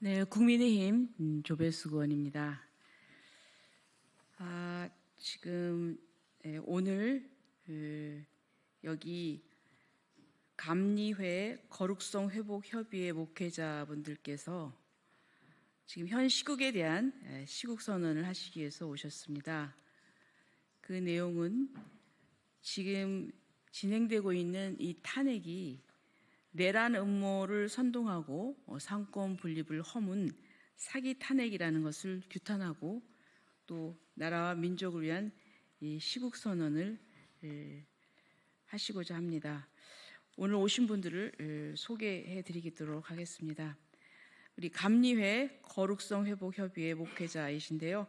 네, 국민의힘 조배수 의원입니다. 지금 오늘 여기 감리회 거룩성 회복 협의회 목회자분들께서 지금 현 시국에 대한 시국 선언을 하시기 위해서 오셨습니다. 그 내용은 지금 진행되고 있는 이 탄핵이 내란 음모를 선동하고 상권 분립을 허문 사기 탄핵이라는 것을 규탄하고 또 나라와 민족을 위한 이 시국 선언을 하시고자 합니다. 오늘 오신 분들을 소개해 드리도록 하겠습니다. 우리 감리회 거룩성 회복 협의회 목회자이신데요.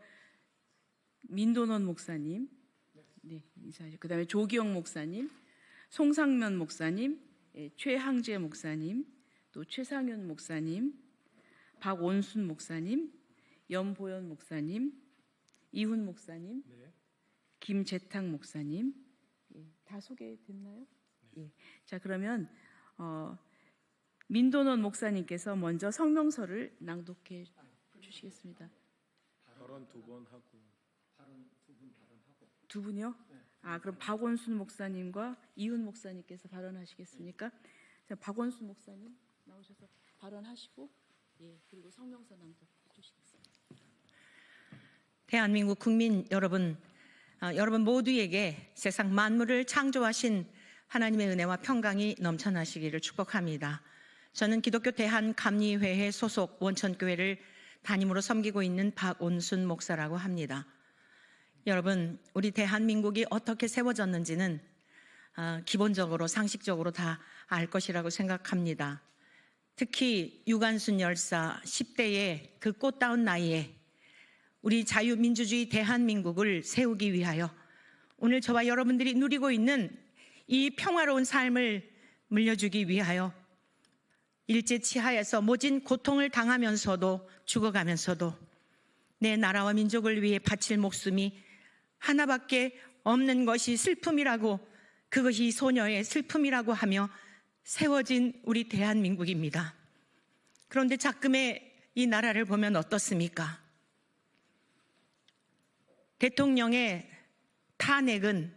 민도원 목사님, 네, 인사하시고 그다음에 조기영 목사님, 송상면 목사님, 최항재 목사님, 또 최상현 목사님, 박원순 목사님, 염보연 목사님, 이훈 목사님, 김재탁 목사님, 다 소개됐나요? 네. 자, 그러면 민도원 목사님께서 먼저 성명서를 낭독해 주시겠습니다. 발언 두 번 하고. 두 분이요? 그럼 박원순 목사님과 이훈 목사님께서 발언하시겠습니까? 자, 박원순 목사님 나오셔서 발언하시고, 그리고 성명서 낭독해 주시겠습니다. 대한민국 국민 여러분, 여러분 모두에게 세상 만물을 창조하신 하나님의 은혜와 평강이 넘쳐나시기를 축복합니다. 저는 기독교 대한감리회의 소속 원천교회를 담임으로 섬기고 있는 박원순 목사라고 합니다. 여러분, 우리 대한민국이 어떻게 세워졌는지는 기본적으로 상식적으로 다 알 것이라고 생각합니다. 특히 유관순 열사 10대의 그 꽃다운 나이에 우리 자유민주주의 대한민국을 세우기 위하여 오늘 저와 여러분들이 누리고 있는 이 평화로운 삶을 물려주기 위하여 일제치하에서 모진 고통을 당하면서도 죽어가면서도 내 나라와 민족을 위해 바칠 목숨이 하나밖에 없는 것이 슬픔이라고, 그것이 소녀의 슬픔이라고 하며 세워진 우리 대한민국입니다. 그런데 자금의 이 나라를 보면 어떻습니까? 대통령의 탄핵은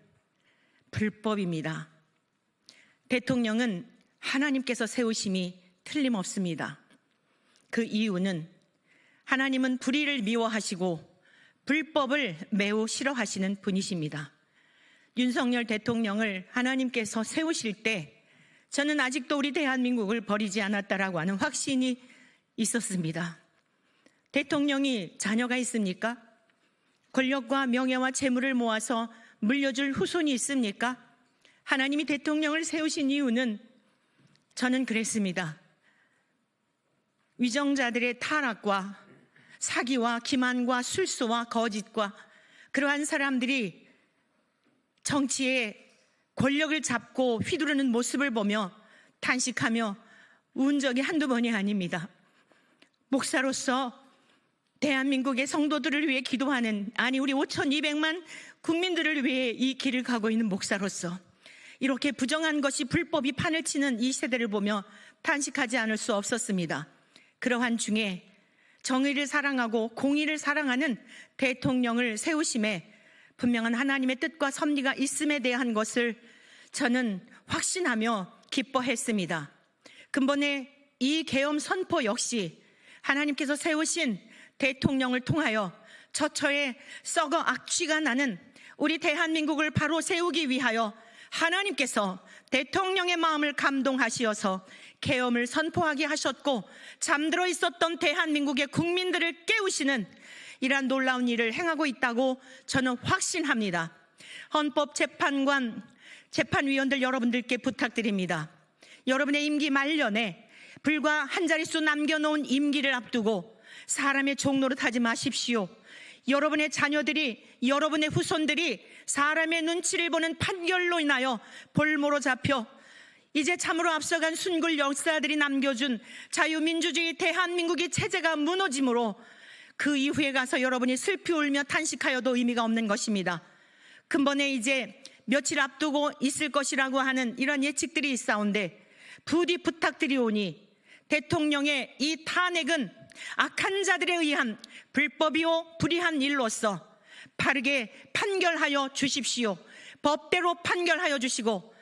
불법입니다. 대통령은 하나님께서 세우심이 틀림없습니다. 그 이유는 하나님은 불의를 미워하시고 불법을 매우 싫어하시는 분이십니다. 윤석열 대통령을 하나님께서 세우실 때 저는 아직도 우리 대한민국을 버리지 않았다라고 하는 확신이 있었습니다. 대통령이 자녀가 있습니까? 권력과 명예와 재물을 모아서 물려줄 후손이 있습니까? 하나님이 대통령을 세우신 이유는 저는 그랬습니다. 위정자들의 타락과 사기와 기만과 술수와 거짓과 그러한 사람들이 정치에 권력을 잡고 휘두르는 모습을 보며 탄식하며 운 적이 한두 번이 아닙니다. 목사로서 대한민국의 성도들을 위해 기도하는, 우리 5,200만 국민들을 위해 이 길을 가고 있는 목사로서 이렇게 부정한 것이 불법이 판을 치는 이 세대를 보며 탄식하지 않을 수 없었습니다. 그러한 중에 정의를 사랑하고 공의를 사랑하는 대통령을 세우심에 분명한 하나님의 뜻과 섭리가 있음에 대한 것을 저는 확신하며 기뻐했습니다. 근본에 이 계엄 선포 역시 하나님께서 세우신 대통령을 통하여 처처에 썩어 악취가 나는 우리 대한민국을 바로 세우기 위하여 하나님께서 대통령의 마음을 감동하시어서 계엄을 선포하게 하셨고 잠들어 있었던 대한민국의 국민들을 깨우시는 이러한 놀라운 일을 행하고 있다고 저는 확신합니다. 헌법재판관, 재판위원들 여러분들께 부탁드립니다. 여러분의 임기 말년에 불과 한 자릿수 남겨놓은 임기를 앞두고 사람의 종노릇하지 마십시오. 여러분의 자녀들이, 여러분의 후손들이 사람의 눈치를 보는 판결로 인하여 볼모로 잡혀 이제 참으로 앞서간 순굴 역사들이 남겨준 자유민주주의 대한민국의 체제가 무너짐으로 그 이후에 가서 여러분이 슬피 울며 탄식하여도 의미가 없는 것입니다. 근본에 이제 며칠 앞두고 있을 것이라고 하는 이런 예측들이 있사온데 부디 부탁드리오니 대통령의 이 탄핵은 악한 자들에 의한 불법이요 불의한 일로서 바르게 판결하여 주십시오. 법대로 판결하여 주시고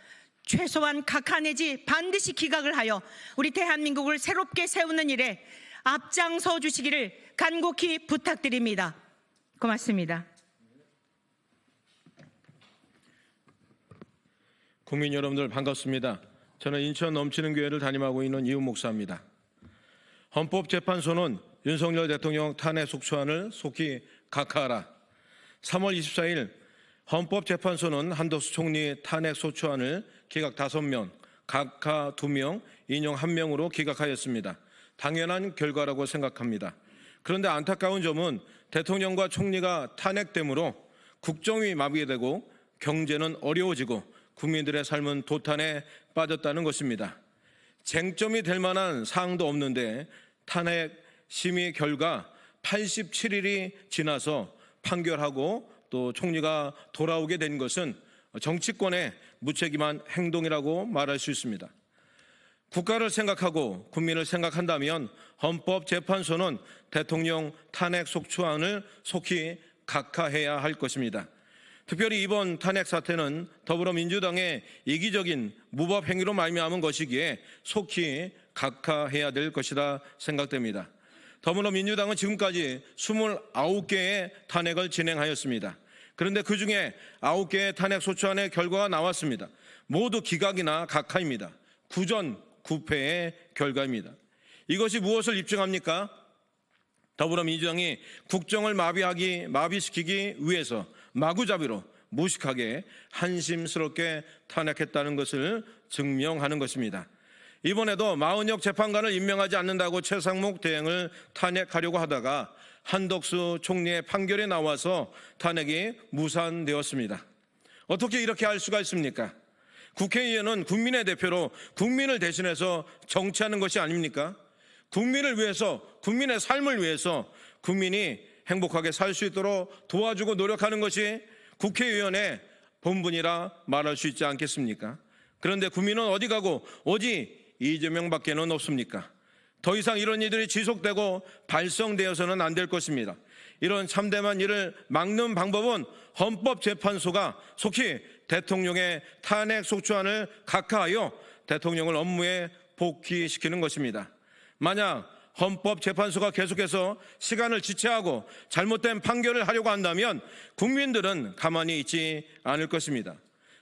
최소한 각하 내지 반드시 기각을 하여 우리 대한민국을 새롭게 세우는 일에 앞장서 주시기를 간곡히 부탁드립니다. 고맙습니다. 국민 여러분들 반갑습니다. 저는 인천 넘치는 교회를 담임하고 있는 이훈 목사입니다. 헌법재판소는 윤석열 대통령 탄핵 속초안을 속히 각하하라. 3월 24일 헌법재판소는 한덕수 총리 탄핵 소추안을 기각 5명, 각하 2명, 인용 1명으로 기각하였습니다. 당연한 결과라고 생각합니다. 그런데 안타까운 점은 대통령과 총리가 탄핵됨으로 국정이 마비되고 경제는 어려워지고 국민들의 삶은 도탄에 빠졌다는 것입니다. 쟁점이 될 만한 사항도 없는데 탄핵 심의 결과 87일이 지나서 판결하고 또 총리가 돌아오게 된 것은 정치권의 무책임한 행동이라고 말할 수 있습니다. 국가를 생각하고 국민을 생각한다면 헌법재판소는 대통령 탄핵 속초안을 속히 각하해야 할 것입니다. 특별히 이번 탄핵 사태는 더불어민주당의 이기적인 무법 행위로 말미암은 것이기에 속히 각하해야 될 것이라 생각됩니다. 더불어민주당은 지금까지 29개의 탄핵을 진행하였습니다. 그런데 그중에 9개의 탄핵 소추안의 결과가 나왔습니다. 모두 기각이나 각하입니다. 구전구패의 결과입니다. 이것이 무엇을 입증합니까? 더불어민주당이 국정을 마비시키기 위해서 마구잡이로 무식하게 한심스럽게 탄핵했다는 것을 증명하는 것입니다. 이번에도 마은혁 재판관을 임명하지 않는다고 최상목 대행을 탄핵하려고 하다가 한덕수 총리의 판결이 나와서 탄핵이 무산되었습니다. 어떻게 이렇게 할 수가 있습니까? 국회의원은 국민의 대표로 국민을 대신해서 정치하는 것이 아닙니까? 국민을 위해서, 국민의 삶을 위해서 국민이 행복하게 살 수 있도록 도와주고 노력하는 것이 국회의원의 본분이라 말할 수 있지 않겠습니까? 그런데 국민은 어디 가고 오직 이재명밖에는 없습니까? 더 이상 이런 일들이 지속되고 발생되어서는 안 될 것입니다. 이런 참담한 일을 막는 방법은 헌법재판소가 속히 대통령의 탄핵 속추안을 각하하여 대통령을 업무에 복귀시키는 것입니다. 만약 헌법재판소가 계속해서 시간을 지체하고 잘못된 판결을 하려고 한다면 국민들은 가만히 있지 않을 것입니다.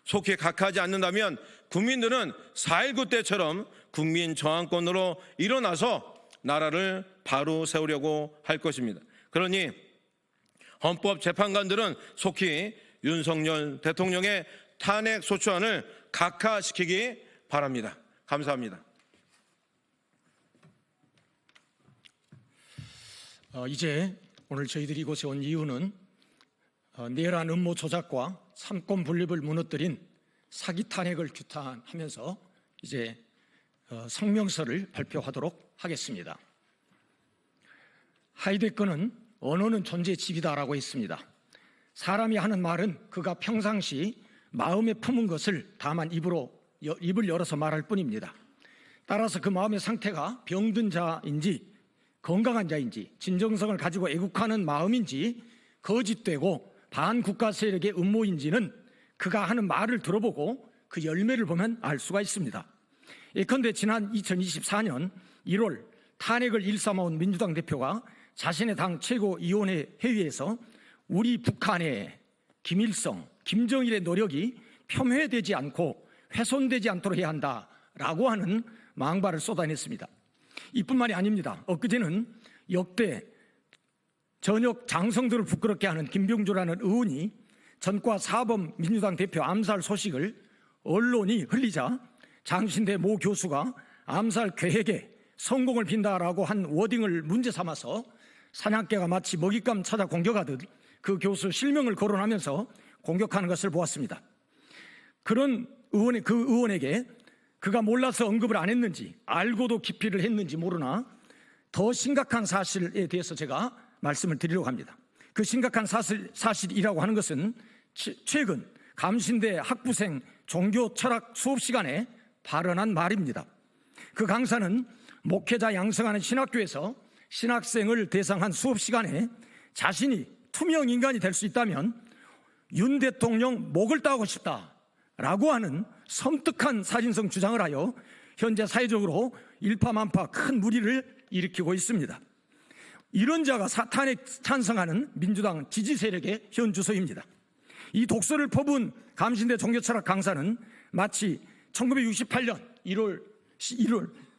속히 각하하지 않는다면 국민들은 4.19 때처럼 국민 저항권으로 일어나서 나라를 바로 세우려고 할 것입니다. 그러니 헌법재판관들은 속히 윤석열 대통령의 탄핵 소추안을 각하시키기 바랍니다. 감사합니다. 이제 오늘 저희들이 이곳에 온 이유는 내란 음모 조작과 삼권 분립을 무너뜨린 사기 탄핵을 규탄하면서 이제 성명서를 발표하도록 하겠습니다. 하이데거는 언어는 존재의 집이다라고 했습니다. 사람이 하는 말은 그가 평상시 마음에 품은 것을 다만 입을 열어서 말할 뿐입니다. 따라서 그 마음의 상태가 병든 자인지 건강한 자인지 진정성을 가지고 애국하는 마음인지 거짓되고 반국가 세력의 음모인지는 그가 하는 말을 들어보고 그 열매를 보면 알 수가 있습니다. 예컨대 지난 2024년 1월 탄핵을 일삼아온 민주당 대표가 자신의 당 최고위원회 회의에서 우리 북한의 김일성, 김정일의 노력이 폄훼되지 않고 훼손되지 않도록 해야 한다라고 하는 망발을 쏟아냈습니다. 이뿐만이 아닙니다. 엊그제는 역대 전역 장성들을 부끄럽게 하는 김병주라는 의원이 전과 사범 민주당 대표 암살 소식을 언론이 흘리자 장신대 모 교수가 암살 계획에 성공을 빈다라고 한 워딩을 문제 삼아서 사냥개가 마치 먹잇감 찾아 공격하듯 그 교수 실명을 거론하면서 공격하는 것을 보았습니다. 그런 그 의원에게 그가 몰라서 언급을 안 했는지 알고도 기피를 했는지 모르나 더 심각한 사실에 대해서 제가 말씀을 드리려고 합니다. 그 심각한 사실이라고 하는 것은 최근 감신대 학부생 종교 철학 수업 시간에 발언한 말입니다. 그 강사는 목회자 양성하는 신학교에서 신학생을 대상한 수업 시간에 자신이 투명 인간이 될 수 있다면 윤 대통령 목을 따고 싶다라고 하는 섬뜩한 사진성 주장을 하여 현재 사회적으로 일파만파 큰 물의를 일으키고 있습니다. 이런 자가 탄핵 찬성하는 민주당 지지 세력의 현 주소입니다. 이 독서를 퍼부은 감신대 종교철학 강사는 마치 1968년 1월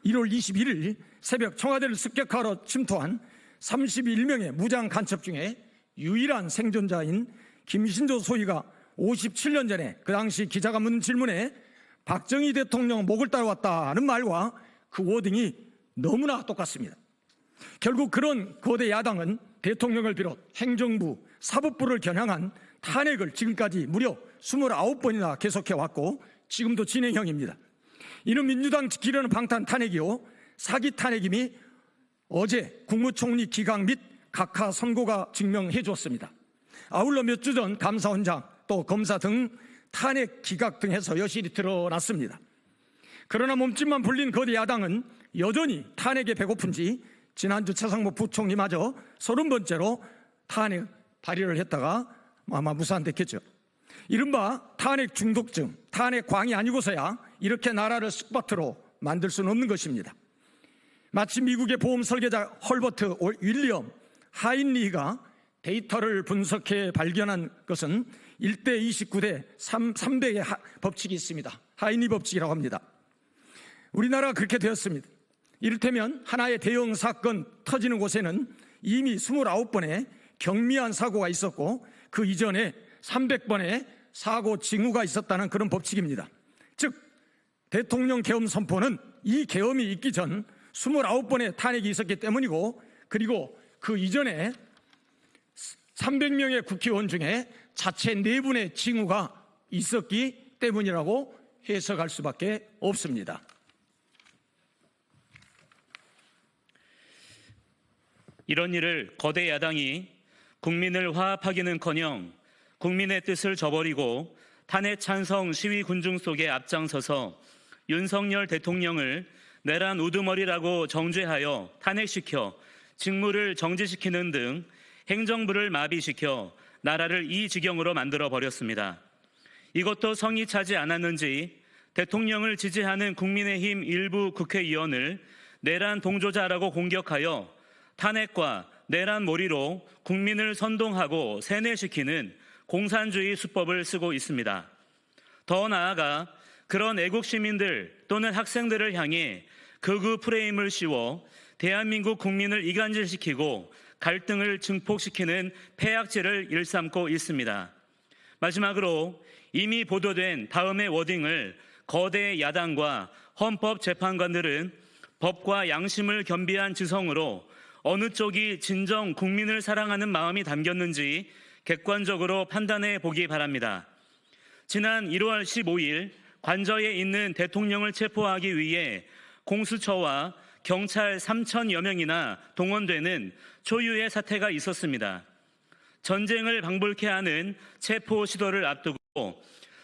21일 새벽 청와대를 습격하러 침투한 31명의 무장 간첩 중에 유일한 생존자인 김신조 소위가 57년 전에 그 당시 기자가 묻는 질문에 박정희 대통령 목을 따라왔다는 말과 그 워딩이 너무나 똑같습니다. 결국 그런 거대 야당은 대통령을 비롯 행정부, 사법부를 겨냥한 탄핵을 지금까지 무려 29번이나 계속해왔고 지금도 진행형입니다. 이는 민주당 지키려는 방탄 탄핵이요 사기 탄핵임이 어제 국무총리 기각 및 각하 선고가 증명해 주었습니다. 아울러 몇 주 전 감사원장 또 검사 등 탄핵 기각 등 해서 여실히 드러났습니다. 그러나 몸집만 불린 거대 야당은 여전히 탄핵에 배고픈지 지난주 최상목 부총리마저 30번째로 탄핵 발의를 했다가 아마 무산됐겠죠. 이른바 탄핵 중독증, 탄핵 광이 아니고서야 이렇게 나라를 쑥밭으로 만들 수는 없는 것입니다. 마치 미국의 보험 설계자 헐버트 윌리엄 하인리히가 데이터를 분석해 발견한 것은 1대 29대 300의 법칙이 있습니다. 하인리 법칙이라고 합니다. 우리나라가 그렇게 되었습니다. 이를테면 하나의 대형 사건 터지는 곳에는 이미 29번의 경미한 사고가 있었고 그 이전에 300번의 사고 징후가 있었다는 그런 법칙입니다. 즉 대통령 계엄 선포는 이 계엄이 있기 전 29번의 탄핵이 있었기 때문이고 그리고 그 이전에 300명의 국회의원 중에 자체 4분의 징후가 있었기 때문이라고 해석할 수밖에 없습니다. 이런 일을 거대 야당이 국민을 화합하기는커녕 국민의 뜻을 저버리고 탄핵 찬성 시위 군중 속에 앞장서서 윤석열 대통령을 내란 우두머리라고 정죄하여 탄핵시켜 직무를 정지시키는 등 행정부를 마비시켜 나라를 이 지경으로 만들어버렸습니다. 이것도 성이 차지 않았는지 대통령을 지지하는 국민의힘 일부 국회의원을 내란 동조자라고 공격하여 탄핵과 내란 몰이로 국민을 선동하고 세뇌시키는 공산주의 수법을 쓰고 있습니다. 더 나아가 그런 애국 시민들 또는 학생들을 향해 극우 프레임을 씌워 대한민국 국민을 이간질시키고 갈등을 증폭시키는 폐악질을 일삼고 있습니다. 마지막으로 이미 보도된 다음의 워딩을 거대 야당과 헌법재판관들은 법과 양심을 겸비한 지성으로 어느 쪽이 진정 국민을 사랑하는 마음이 담겼는지 객관적으로 판단해 보기 바랍니다. 지난 1월 15일 관저에 있는 대통령을 체포하기 위해 공수처와 경찰 3,000여 명이나 동원되는 초유의 사태가 있었습니다. 전쟁을 방불케 하는 체포 시도를 앞두고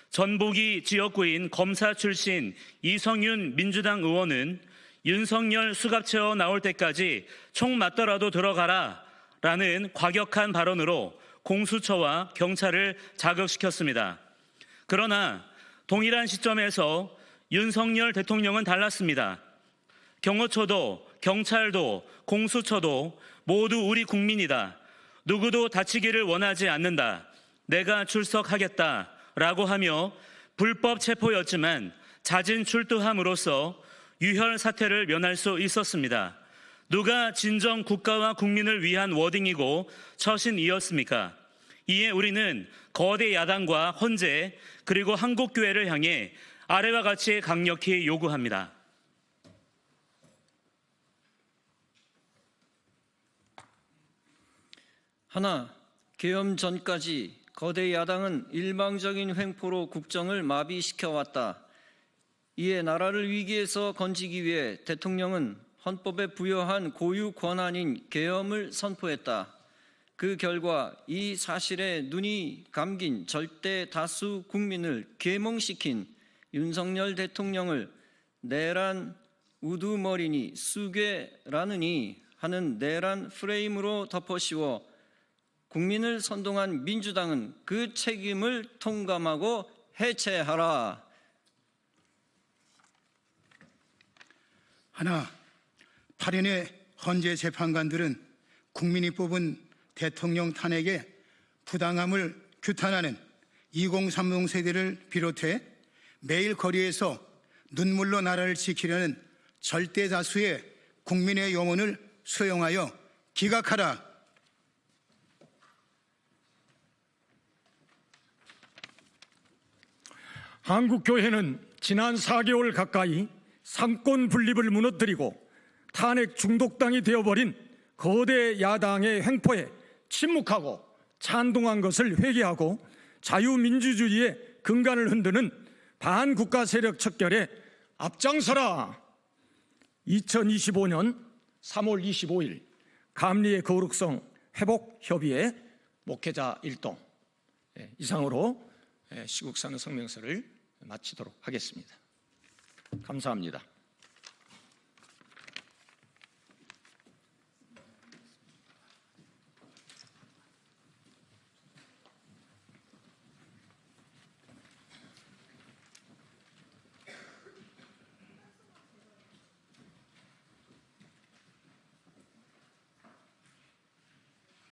전북이 지역구인 검사 출신 이성윤 민주당 의원은 윤석열 수갑 채워 나올 때까지 총 맞더라도 들어가라 라는 과격한 발언으로 공수처와 경찰을 자극시켰습니다. 그러나 동일한 시점에서 윤석열 대통령은 달랐습니다. 경호처도 경찰도 공수처도 모두 우리 국민이다. 누구도 다치기를 원하지 않는다. 내가 출석하겠다 라고 하며 불법 체포였지만 자진 출두함으로써 유혈 사태를 면할 수 있었습니다. 누가 진정 국가와 국민을 위한 워딩이고 처신이었습니까? 이에 우리는 거대 야당과 헌재 그리고 한국교회를 향해 아래와 같이 강력히 요구합니다. 하나, 계엄 전까지 거대 야당은 일방적인 횡포로 국정을 마비시켜왔다. 이에 나라를 위기에서 건지기 위해 대통령은 헌법에 부여한 고유 권한인 계엄을 선포했다. 그 결과 이 사실에 눈이 감긴 절대 다수 국민을 계몽시킨 윤석열 대통령을 내란 우두머리니 수괴라느니 하는 내란 프레임으로 덮어씌워 국민을 선동한 민주당은 그 책임을 통감하고 해체하라. 하나, 8인의 헌재 재판관들은 국민이 뽑은 대통령 탄핵의 부당함을 규탄하는 2030 세대를 비롯해 매일 거리에서 눈물로 나라를 지키려는 절대 다수의 국민의 영혼을 수용하여 기각하라. 한국교회는 지난 4개월 가까이 상권 분립을 무너뜨리고 탄핵 중독당이 되어버린 거대 야당의 횡포에 침묵하고 찬동한 것을 회개하고 자유민주주의의 근간을 흔드는 반국가 세력 척결에 앞장서라. 2025년 3월 25일 감리의 거룩성 회복협의회 목회자 일동, 이상으로 시국사는 성명서를 마치도록 하겠습니다. 감사합니다.